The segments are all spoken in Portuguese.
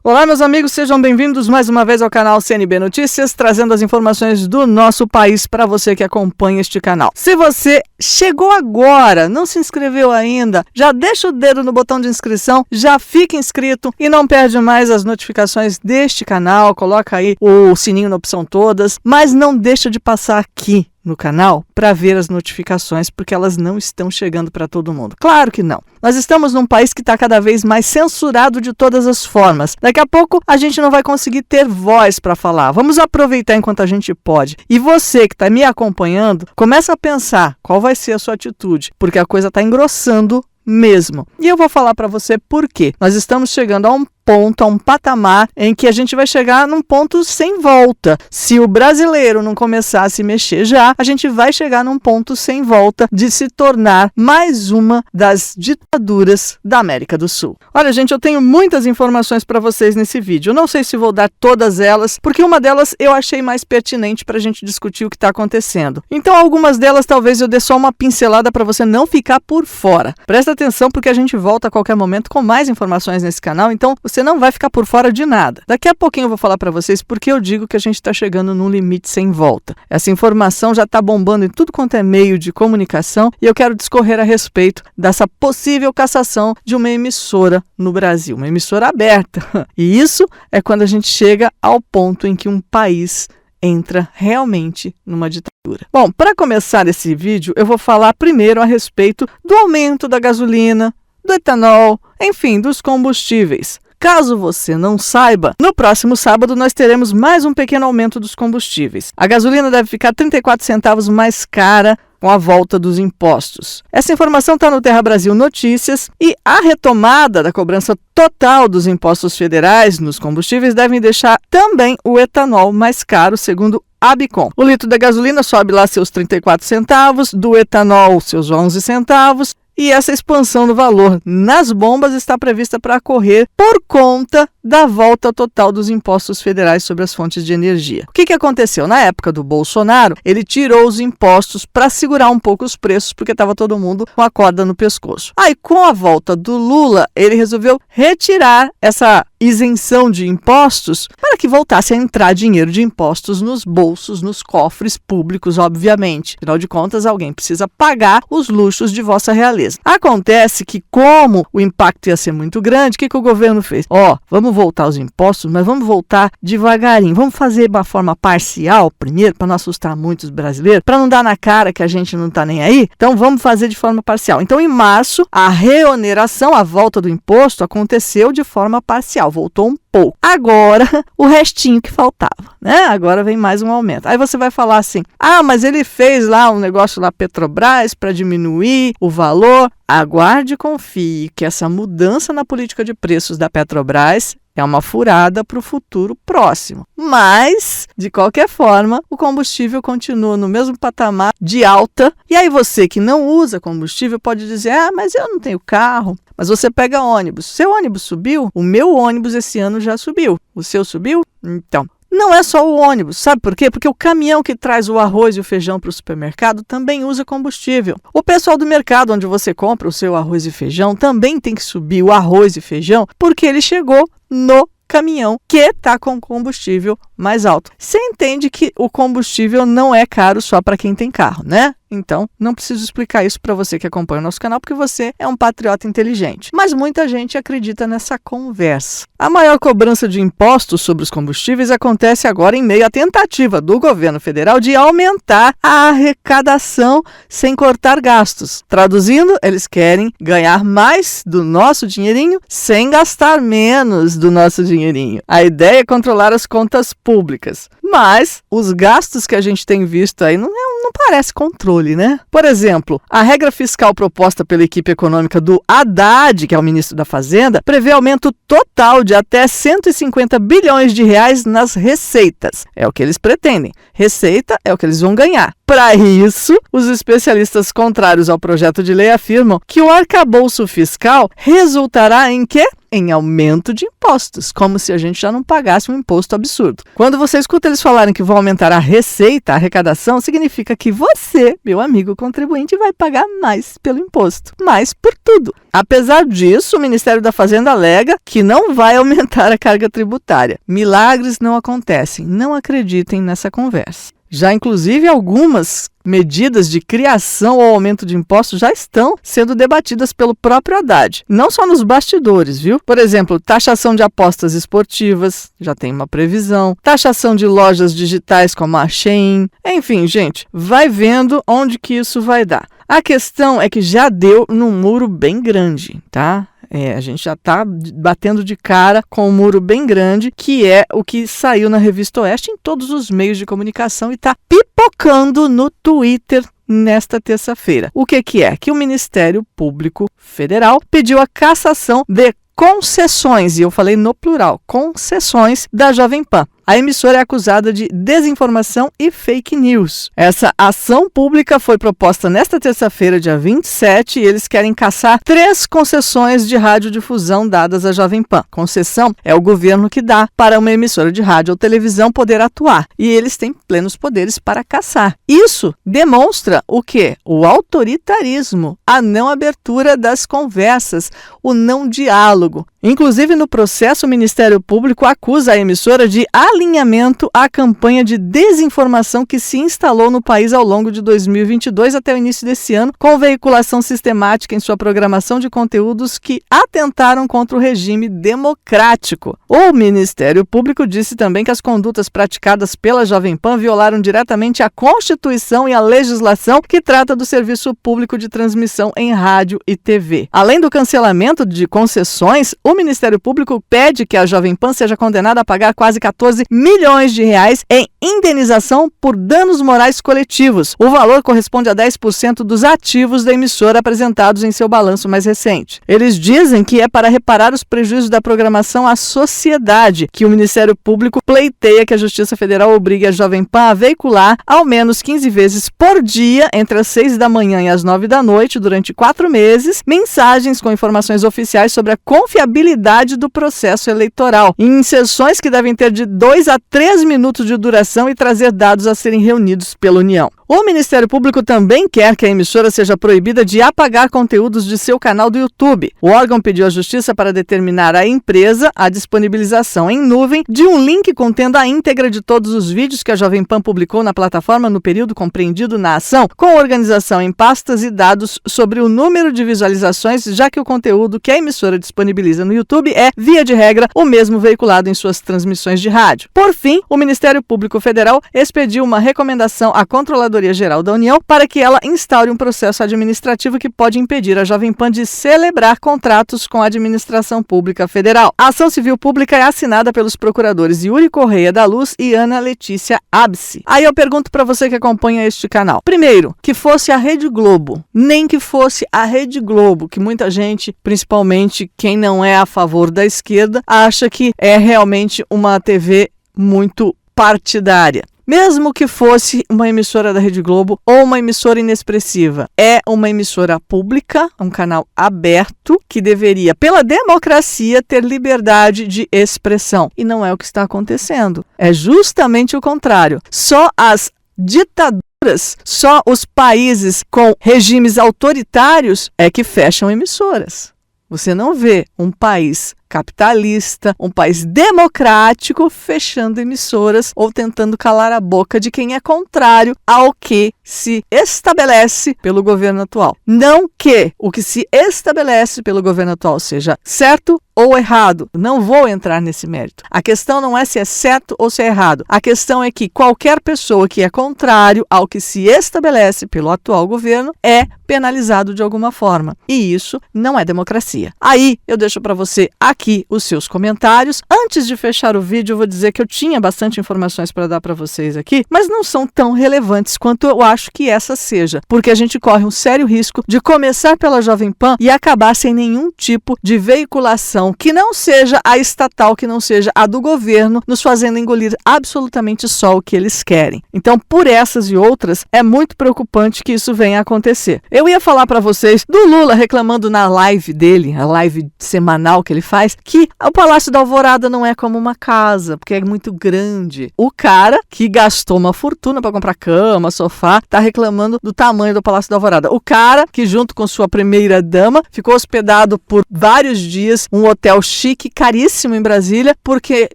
Olá, meus amigos, sejam bem-vindos mais uma vez ao canal CNB Notícias, trazendo as informações do nosso país para você que acompanha este canal. Se você chegou agora, não se inscreveu ainda, já deixa o dedo no botão de inscrição, já fica inscrito e não perde mais as notificações deste canal, coloca aí o sininho na opção todas, mas não deixa de passar aqui no canal para ver as notificações, porque elas não estão chegando para todo mundo. Claro que não. Nós estamos num país que está cada vez mais censurado de todas as formas. Daqui a pouco a gente não vai conseguir ter voz para falar. Vamos aproveitar enquanto a gente pode. E você que está me acompanhando, começa a pensar qual vai ser a sua atitude, porque a coisa está engrossando mesmo. E eu vou falar para você por quê. Nós estamos chegando a um ponto, a um patamar em que a gente vai chegar num ponto sem volta. Se o brasileiro não começar a se mexer já, a gente vai chegar num ponto sem volta de se tornar mais uma das ditaduras da América do Sul. Olha, gente, eu tenho muitas informações para vocês nesse vídeo. Eu não sei se vou dar todas elas, porque uma delas eu achei mais pertinente para a gente discutir o que está acontecendo. Então, algumas delas talvez eu dê só uma pincelada para você não ficar por fora. Presta atenção, porque a gente volta a qualquer momento com mais informações nesse canal, então você não vai ficar por fora de nada. Daqui a pouquinho eu vou falar para vocês porque eu digo que a gente está chegando num limite sem volta. Essa informação já está bombando em tudo quanto é meio de comunicação e eu quero discorrer a respeito dessa possível cassação de uma emissora no Brasil, uma emissora aberta. E isso é quando a gente chega ao ponto em que um país entra realmente numa ditadura. Bom, para começar esse vídeo, eu vou falar primeiro a respeito do aumento da gasolina, do etanol, enfim, dos combustíveis. Caso você não saiba, no próximo sábado nós teremos mais um pequeno aumento dos combustíveis. A gasolina deve ficar 34 centavos mais cara com a volta dos impostos. Essa informação está no Terra Brasil Notícias e a retomada da cobrança total dos impostos federais nos combustíveis devem deixar também o etanol mais caro, segundo Abicom. O litro da gasolina sobe lá seus 34 centavos, do etanol seus 11 centavos. E essa expansão do valor nas bombas está prevista para ocorrer por conta da volta total dos impostos federais sobre as fontes de energia. O que aconteceu? Na época do Bolsonaro, ele tirou os impostos para segurar um pouco os preços, porque estava todo mundo com a corda no pescoço. Aí, com a volta do Lula, ele resolveu retirar essa isenção de impostos para que voltasse a entrar dinheiro de impostos nos bolsos, nos cofres públicos, obviamente. Afinal de contas, alguém precisa pagar os luxos de Vossa Realeza. Acontece que, como o impacto ia ser muito grande, o que o governo fez? Vamos voltar os impostos, mas vamos voltar devagarinho. Vamos fazer de uma forma parcial primeiro, para não assustar muitos brasileiros, para não dar na cara que a gente não está nem aí. Então, vamos fazer de forma parcial. Então, em março, a reoneração, a volta do imposto, aconteceu de forma parcial. Voltou um pouco. Agora, o restinho que faltava, né? Agora vem mais um aumento. Aí você vai falar assim, mas ele fez lá um negócio lá Petrobras para diminuir o valor. Aguarde e confie que essa mudança na política de preços da Petrobras é uma furada para o futuro próximo. Mas, de qualquer forma, o combustível continua no mesmo patamar de alta. E aí você que não usa combustível pode dizer, mas eu não tenho carro. Mas você pega ônibus. Seu ônibus subiu? O meu ônibus esse ano já subiu. O seu subiu? Então, não é só o ônibus. Sabe por quê? Porque o caminhão que traz o arroz e o feijão para o supermercado também usa combustível. O pessoal do mercado onde você compra o seu arroz e feijão também tem que subir o arroz e feijão porque ele chegou no caminhão que está com combustível mais alto. Você entende que o combustível não é caro só para quem tem carro, né? Então, não preciso explicar isso para você que acompanha o nosso canal, porque você é um patriota inteligente. Mas muita gente acredita nessa conversa. A maior cobrança de impostos sobre os combustíveis acontece agora em meio à tentativa do governo federal de aumentar a arrecadação sem cortar gastos. Traduzindo, eles querem ganhar mais do nosso dinheirinho sem gastar menos do nosso dinheirinho. A ideia é controlar as contas públicas. Mas os gastos que a gente tem visto aí não parece controle, né? Por exemplo, a regra fiscal proposta pela equipe econômica do Haddad, que é o ministro da Fazenda, prevê aumento total de até 150 bilhões de reais nas receitas. É o que eles pretendem. Receita é o que eles vão ganhar. Para isso, os especialistas contrários ao projeto de lei afirmam que o arcabouço fiscal resultará em quê? Em aumento de impostos, como se a gente já não pagasse um imposto absurdo. Quando você escuta eles falarem que vão aumentar a receita, a arrecadação, significa que você, meu amigo contribuinte, vai pagar mais pelo imposto, mais por tudo. Apesar disso, o Ministério da Fazenda alega que não vai aumentar a carga tributária. Milagres não acontecem, não acreditem nessa conversa. Já, inclusive, algumas medidas de criação ou aumento de impostos já estão sendo debatidas pelo próprio Haddad. Não só nos bastidores, viu? Por exemplo, taxação de apostas esportivas, já tem uma previsão. Taxação de lojas digitais como a Shein. Enfim, gente, vai vendo onde que isso vai dar. A questão é que já deu num muro bem grande, tá? A gente já está batendo de cara com um muro bem grande, que é o que saiu na Revista Oeste em todos os meios de comunicação e está pipocando no Twitter nesta terça-feira. O que é? Que o Ministério Público Federal pediu a cassação de concessões, e eu falei no plural, concessões da Jovem Pan. A emissora é acusada de desinformação e fake news. Essa ação pública foi proposta nesta terça-feira, dia 27, e eles querem cassar 3 concessões de radiodifusão dadas à Jovem Pan. Concessão é o governo que dá para uma emissora de rádio ou televisão poder atuar, e eles têm plenos poderes para cassar. Isso demonstra o quê? O autoritarismo, a não abertura das conversas, o não diálogo. Inclusive, no processo, o Ministério Público acusa a emissora de alinhamento à campanha de desinformação que se instalou no país ao longo de 2022 até o início desse ano, com veiculação sistemática em sua programação de conteúdos que atentaram contra o regime democrático. O Ministério Público disse também que as condutas praticadas pela Jovem Pan violaram diretamente a Constituição e a legislação que trata do serviço público de transmissão em rádio e TV. Além do cancelamento de concessões, o Ministério Público pede que a Jovem Pan seja condenada a pagar quase 14 milhões de reais em indenização por danos morais coletivos. O valor corresponde a 10% dos ativos da emissora apresentados em seu balanço mais recente. Eles dizem que é para reparar os prejuízos da programação à sociedade que o Ministério Público pleiteia que a Justiça Federal obrigue a Jovem Pan a veicular ao menos 15 vezes por dia, entre as 6 da manhã e as 9 da noite, durante 4 meses, mensagens com informações oficiais sobre a confiabilidade do processo eleitoral, em sessões que devem ter de 2 a 3 minutos de duração e trazer dados a serem reunidos pela União. O Ministério Público também quer que a emissora seja proibida de apagar conteúdos de seu canal do YouTube. O órgão pediu à Justiça para determinar à empresa a disponibilização em nuvem de um link contendo a íntegra de todos os vídeos que a Jovem Pan publicou na plataforma no período compreendido na ação, com organização em pastas e dados sobre o número de visualizações, já que o conteúdo que a emissora disponibiliza no YouTube é, via de regra, o mesmo veiculado em suas transmissões de rádio. Por fim, o Ministério Público Federal expediu uma recomendação à Controladoria Geral da União para que ela instaure um processo administrativo que pode impedir a Jovem Pan de celebrar contratos com a administração pública federal. A ação civil pública é assinada pelos procuradores Yuri Correia da Luz e Ana Letícia Abse. Aí eu pergunto para você que acompanha este canal. Primeiro, que fosse a Rede Globo, nem que fosse a Rede Globo, que muita gente, principalmente quem não é a favor da esquerda, acha que é realmente uma TV muito partidária. Mesmo que fosse uma emissora da Rede Globo ou uma emissora inexpressiva, é uma emissora pública, um canal aberto, que deveria, pela democracia, ter liberdade de expressão. E não é o que está acontecendo. É justamente o contrário. Só as ditaduras, só os países com regimes autoritários é que fecham emissoras. Você não vê um país capitalista, um país democrático fechando emissoras ou tentando calar a boca de quem é contrário ao que se estabelece pelo governo atual. Não que o que se estabelece pelo governo atual seja certo ou errado. Não vou entrar nesse mérito. A questão não é se é certo ou se é errado. A questão é que qualquer pessoa que é contrário ao que se estabelece pelo atual governo é penalizado de alguma forma. E isso não é democracia. Aí eu deixo para você aqui aqui os seus comentários. Antes de fechar o vídeo, eu vou dizer que eu tinha bastante informações para dar para vocês aqui, mas não são tão relevantes quanto eu acho que essa seja, porque a gente corre um sério risco de começar pela Jovem Pan e acabar sem nenhum tipo de veiculação que não seja a estatal, que não seja a do governo, nos fazendo engolir absolutamente só o que eles querem. Então, por essas e outras, é muito preocupante que isso venha a acontecer. Eu ia falar para vocês do Lula reclamando na live dele, a live semanal que ele faz, que o Palácio da Alvorada não é como uma casa, porque é muito grande. O cara que gastou uma fortuna para comprar cama, sofá, tá reclamando do tamanho do Palácio da Alvorada. O cara que, junto com sua primeira dama, ficou hospedado por vários dias um hotel chique, caríssimo em Brasília, porque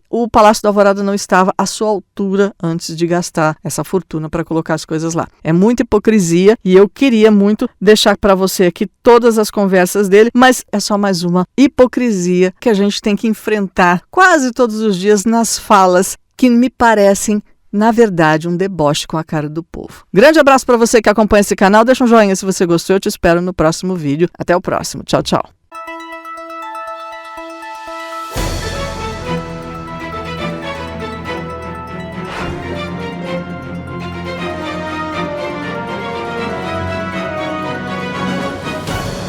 o Palácio da Alvorada não estava à sua altura antes de gastar essa fortuna para colocar as coisas lá. É muita hipocrisia e eu queria muito deixar para você aqui todas as conversas dele, mas é só mais uma hipocrisia que a gente tem que enfrentar quase todos os dias nas falas que me parecem, na verdade, um deboche com a cara do povo. Grande abraço para você que acompanha esse canal. Deixa um joinha se você gostou. Eu te espero no próximo vídeo. Até o próximo. Tchau, tchau.